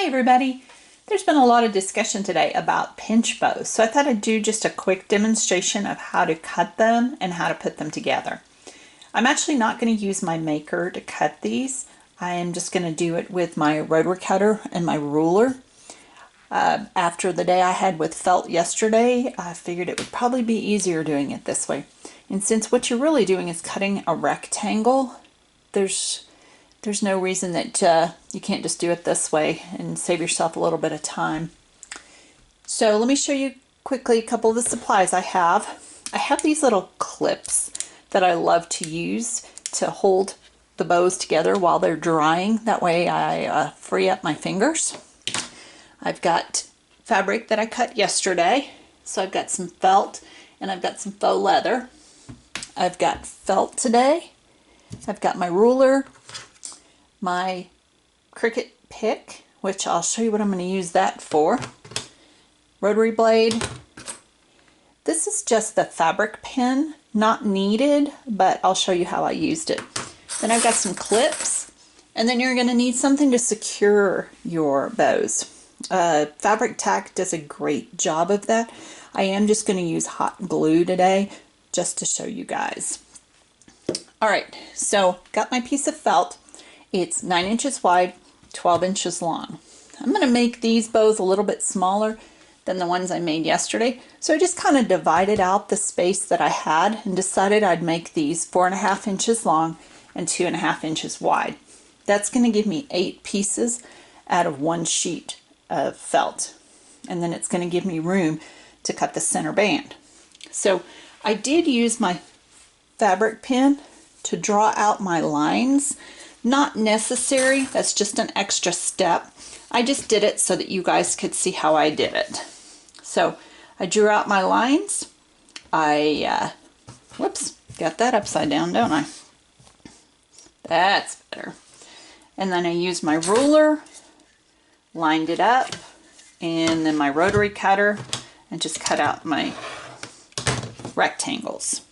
everybody. There's been a lot of discussion today about pinch bows, so I thought I'd do just a quick demonstration of how to cut them and how to put them together. I'm actually not going to use my maker to cut these. I am just going to do it with my rotary cutter and my ruler. After the day I had with felt yesterday, I figured it would probably be easier doing it this way. And since what you're really doing is cutting a rectangle, there's no reason that you can't just do it this way and save yourself a little bit of time. So let me show you quickly a couple of the supplies I have. I have these little clips that I love to use to hold the bows together while they're drying. That way I free up my fingers. I've got fabric that I cut yesterday. So I've got some felt and I've got some faux leather. I've got felt today. I've got my ruler, my Cricut pick, which I'll show you what I'm going to use that for, rotary blade. This is just the fabric pin, not needed, but I'll show you how I used it. Then I've got some clips, and then you're going to need something to secure your bows. Fabric Tack does a great job of that. I am just going to use hot glue today just to show you guys. Alright, so got my piece of felt. It's 9 inches wide, 12 inches long. I'm going to make these bows a little bit smaller than the ones I made yesterday. So I just kind of divided out the space that I had and decided I'd make these 4.5 inches long and 2.5 inches wide. That's going to give me 8 pieces out of one sheet of felt. And then it's going to give me room to cut the center band. So I did use my fabric pin to draw out my lines. Not necessary, that's just an extra step. I just did it so that you guys could see how I did it. So I drew out my lines. Whoops, got that upside down, don't I? That's better. And then I used my ruler, lined it up, and then my rotary cutter, and just cut out my rectangles.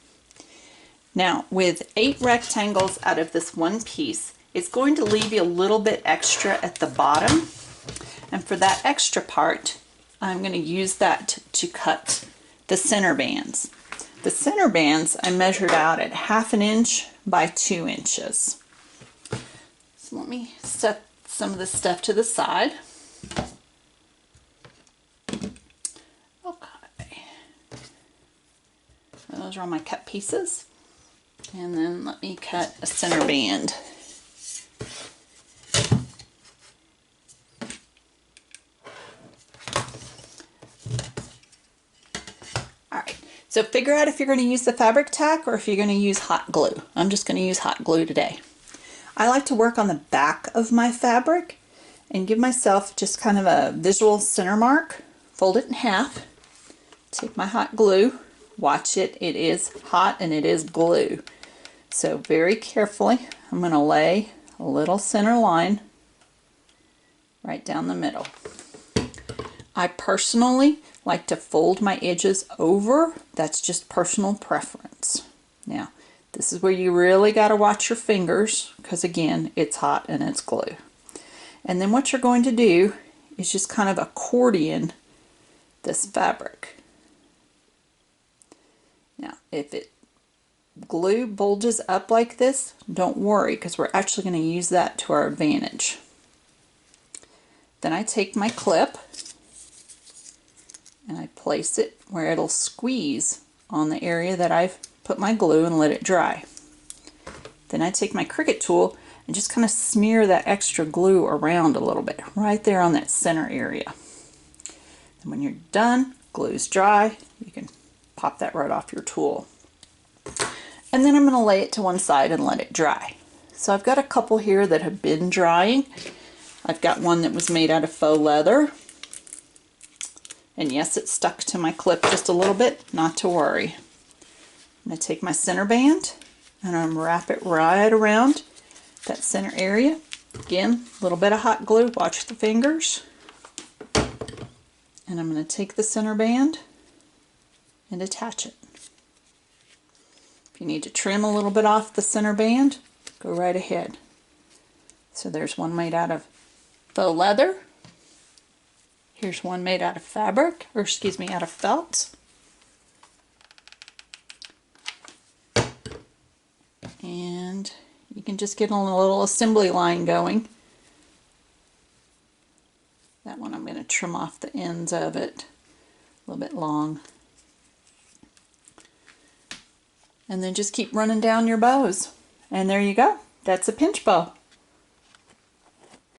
Now, with 8 rectangles out of this one piece, it's going to leave you a little bit extra at the bottom. And for that extra part, I'm going to use that to cut the center bands. The center bands I measured out at 1/2 inch by 2 inches. So let me set some of this stuff to the side. Okay. Those are all my cut pieces. And then let me cut a center band. Alright, so figure out if you're going to use the Fabric Tack or if you're going to use hot glue. I'm just going to use hot glue today. I like to work on the back of my fabric and give myself just kind of a visual center mark. Fold it in half. Take my hot glue. Watch it. It is hot and it is glue. So very carefully, I'm going to lay a little center line right down the middle. I personally like to fold my edges over. That's just personal preference. Now, this is where you really got to watch your fingers because again, it's hot and it's glue. And then what you're going to do is just kind of accordion this fabric. Now, if it glue bulges up like this, don't worry because we're actually going to use that to our advantage. Then I take my clip and I place it where it'll squeeze on the area that I've put my glue and let it dry. Then I take my Cricut tool and just kind of smear that extra glue around a little bit right there on that center area. And when you're done, glue's dry, you can pop that right off your tool. And then I'm going to lay it to one side and let it dry. So I've got a couple here that have been drying. I've got one that was made out of faux leather. And yes, it stuck to my clip just a little bit, not to worry. I'm going to take my center band and I'm going to wrap it right around that center area. Again, a little bit of hot glue, watch the fingers. And I'm going to take the center band and attach it. If you need to trim a little bit off the center band, go right ahead. So there's one made out of faux leather, Here's one made out of fabric, or excuse me, out of felt. And you can just get on a little assembly line going. That one I'm going to trim off the ends of it, a little bit long. And then just keep running down your bows. And there you go. That's a pinch bow.